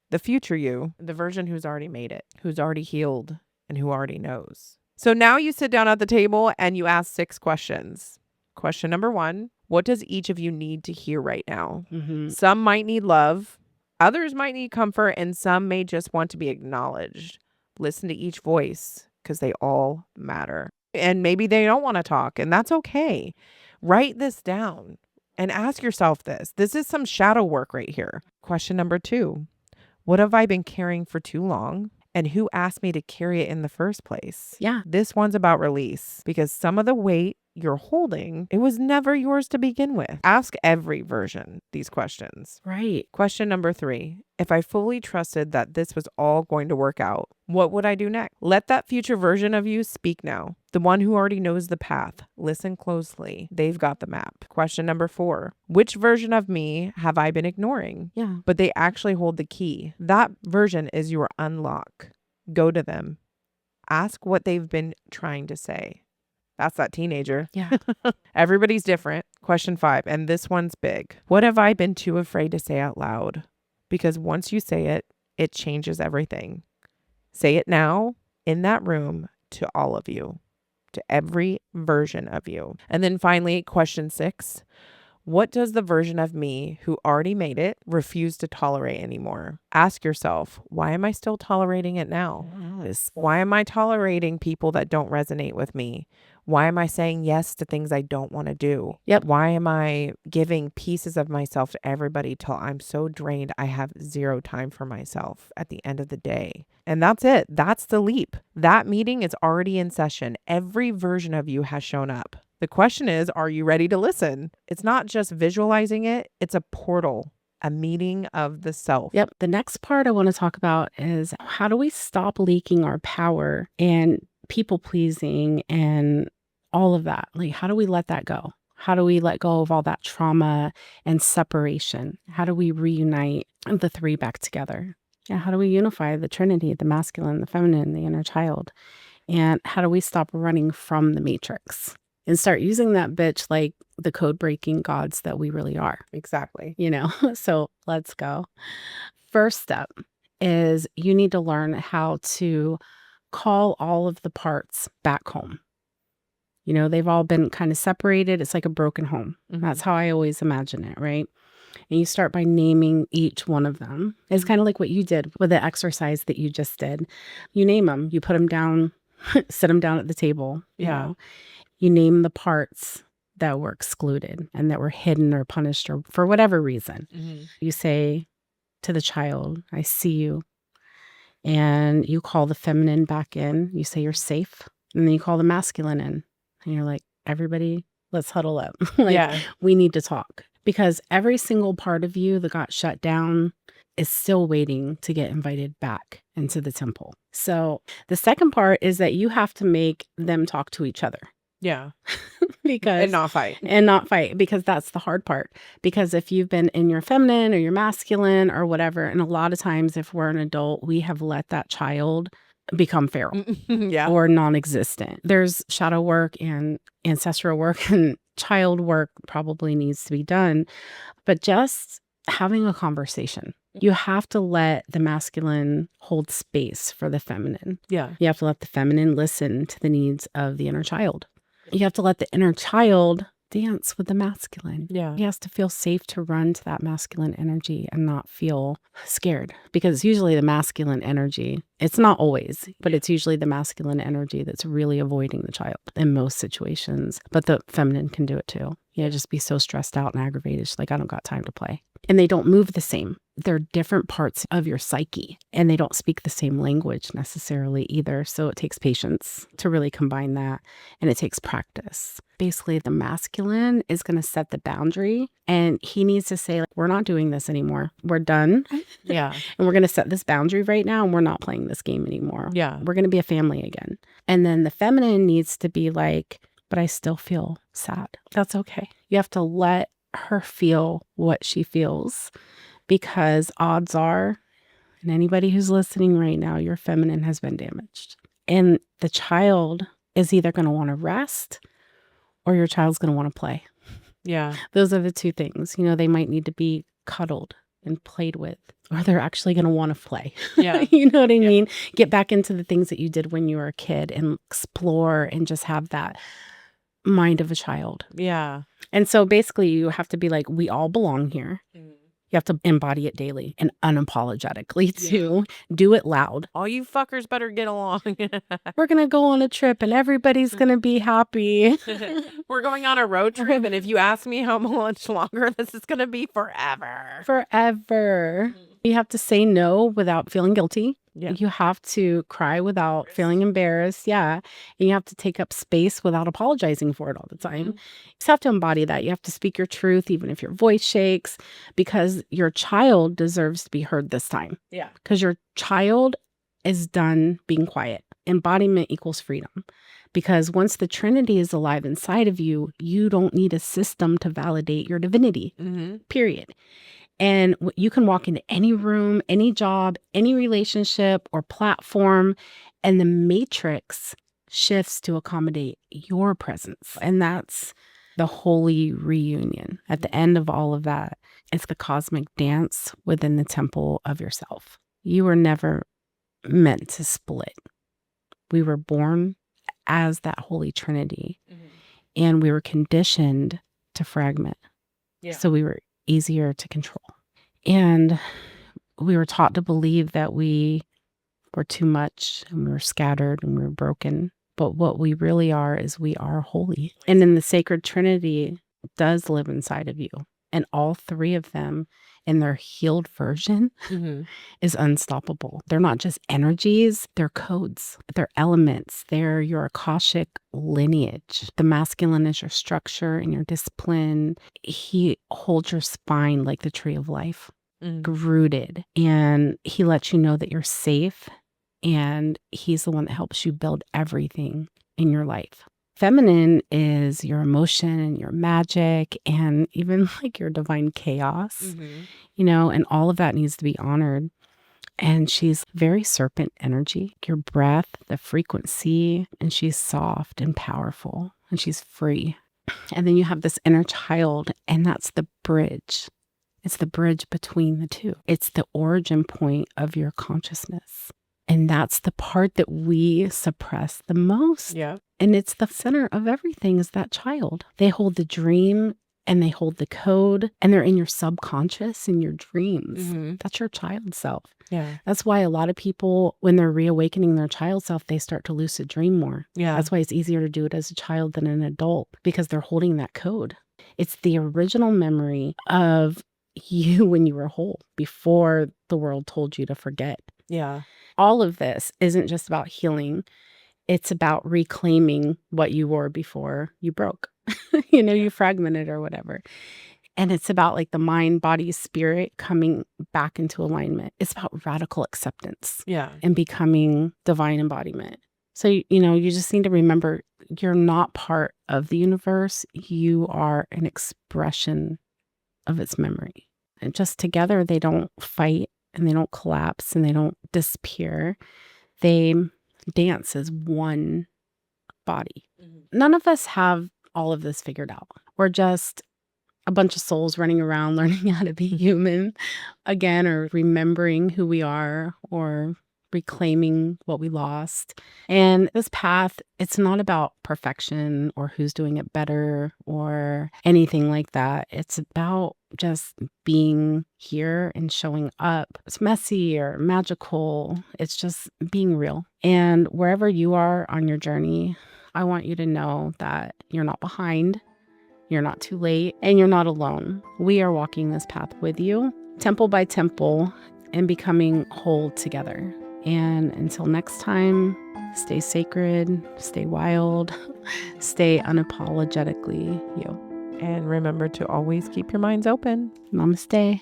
The future you, the version who's already made it, who's already healed, and who already knows. So now you sit down at the table and you ask 6 questions. Question number 1, what does each of you need to hear right now? Some might need love. Others might need comfort, and some may just want to be acknowledged. Listen to each voice because they all matter. And maybe they don't want to talk, and that's okay. Write this down and ask yourself this. This is some shadow work right here. Question number 2. What have I been carrying for too long? And who asked me to carry it in the first place? Yeah. This one's about release because some of the weight you're holding, it was never yours to begin with. Ask every version these questions. Right. Question number 3. If I fully trusted that this was all going to work out, what would I do next? Let that future version of you speak now. The one who already knows the path. Listen closely. They've got the map. Question number 4. Which version of me have I been ignoring? Yeah. But they actually hold the key. That version is your unlock. Go to them. Ask what they've been trying to say. That's that teenager. Yeah. Everybody's different. Question 5, and this one's big. What have I been too afraid to say out loud? Because once you say it, it changes everything. Say it now in that room to all of you, to every version of you. And then finally, question 6. What does the version of me who already made it refuse to tolerate anymore? Ask yourself, why am I still tolerating it now? Why am I tolerating people that don't resonate with me? Why am I saying yes to things I don't want to do? Yep. Why am I giving pieces of myself to everybody till I'm so drained I have zero time for myself at the end of the day? And that's it. That's the leap. That meeting is already in session. Every version of you has shown up. The question is, are you ready to listen? It's not just visualizing it. It's a portal, a meeting of the self. Yep. The next part I want to talk about is how do we stop leaking our power and people pleasing and all of that? Like, how do we let that go? How do we let go of all that trauma and separation? How do we reunite the 3 back together? Yeah. How do we unify the Trinity, the masculine, the feminine, the inner child? And how do we stop running from the matrix and start using that bitch like the code breaking gods that we really are? Exactly. So let's go. First step is you need to learn how to call all of the parts back home. They've all been kind of separated. It's like a broken home. That's how I always imagine it, right? And you start by naming each one of them. It's kind of like what you did with the exercise that you just did. You name them. You put them down, sit them down at the table. You name the parts that were excluded and that were hidden or punished or for whatever reason. You say to the child, I see you. And you call the feminine back in. You say you're safe. And then you call the masculine in. And you're like, everybody, let's huddle up. We need to talk. Because every single part of you that got shut down is still waiting to get invited back into the temple. So the second part is that you have to make them talk to each other. Yeah. And not fight. Because that's the hard part. Because if you've been in your feminine or your masculine or whatever, and a lot of times if we're an adult, we have let that child become feral or non-existent. There's shadow work and ancestral work and child work probably needs to be done. But just having a conversation. You have to let the masculine hold space for the feminine. Yeah. You have to let the feminine listen to the needs of the inner child. You have to let the inner child dance with the masculine. Yeah. He has to feel safe to run to that masculine energy and not feel scared. Because usually the masculine energy, it's not always, but it's usually the masculine energy that's really avoiding the child in most situations. But the feminine can do it too. Just be so stressed out and aggravated. She's like, I don't got time to play. And they don't move the same. They're different parts of your psyche and they don't speak the same language necessarily either. So it takes patience to really combine that, and it takes practice. Basically, the masculine is going to set the boundary and he needs to say, like, we're not doing this anymore. We're done. Yeah. And we're going to set this boundary right now and we're not playing this game anymore. Yeah. We're going to be a family again. And then the feminine needs to be like, but I still feel sad. That's okay. You have to let her feel what she feels, because odds are, and anybody who's listening right now, your feminine has been damaged. And the child is either going to want to rest or your child's going to want to play. Yeah. Those are the two things. They might need to be cuddled and played with, or they're actually going to want to play. Yeah. You know what I mean? Get back into the things that you did when you were a kid and explore and just have that mind of a child. Yeah. And so basically you have to be like, we all belong here. You You have to embody it daily and unapologetically too. Do it loud. All you fuckers better get along. We're going to go on a trip and everybody's going to be happy. We're going on a road trip. And if you ask me how much longer, this is going to be forever. Forever. You have to say no without feeling guilty. Yeah. You have to cry without feeling embarrassed. Yeah. And you have to take up space without apologizing for it all the time. You just have to embody that. You have to speak your truth, even if your voice shakes, because your child deserves to be heard this time. Yeah. Because your child is done being quiet. Embodiment equals freedom. Because once the Trinity is alive inside of you, you don't need a system to validate your divinity, period. And you can walk into any room, any job, any relationship or platform, and the matrix shifts to accommodate your presence. And that's the holy reunion. At the end of all of that, it's the cosmic dance within the temple of yourself. You were never meant to split. We were born as that Holy Trinity, and we were conditioned to fragment. So we were easier to control. And we were taught to believe that we were too much and we were scattered and we were broken. But what we really are is we are holy. And then the sacred Trinity does live inside of you. And all three of them in their healed version is unstoppable. They're not just energies, they're codes, they're elements, they're your Akashic lineage. The masculine is your structure and your discipline. He holds your spine like the tree of life, rooted. And he lets you know that you're safe. And he's the one that helps you build everything in your life. Feminine is your emotion and your magic and even like your divine chaos, and all of that needs to be honored. And she's very serpent energy, your breath, the frequency, and she's soft and powerful and she's free. And then you have this inner child, and that's the bridge. It's the bridge between the two. It's the origin point of your consciousness. And that's the part that we suppress the most. Yeah. And it's the center of everything is that child. They hold the dream and they hold the code, and they're in your subconscious in your dreams. That's your child self. Yeah. That's why a lot of people, when they're reawakening their child self, they start to lucid dream more. Yeah. That's why it's easier to do it as a child than an adult, because they're holding that code. It's the original memory of you when you were whole, before the world told you to forget. Yeah. All of this isn't just about healing. It's about reclaiming what you were before you broke, you fragmented or whatever. And it's about like the mind, body, spirit coming back into alignment. It's about radical acceptance. Yeah. And becoming divine embodiment. So, you just need to remember you're not part of the universe. You are an expression of its memory. And just together, they don't fight. And they don't collapse and they don't disappear. They dance as one body. None of us have all of this figured out. We're just a bunch of souls running around learning how to be human again, or remembering who we are, or reclaiming what we lost. And this path, it's not about perfection or who's doing it better or anything like that. It's about just being here and showing up. It's messy or magical. It's just being real. And wherever you are on your journey, I want you to know that you're not behind, you're not too late, and you're not alone. We are walking this path with you, temple by temple, and becoming whole together. And until next time, stay sacred, stay wild, stay unapologetically you. And remember to always keep your minds open. Namaste.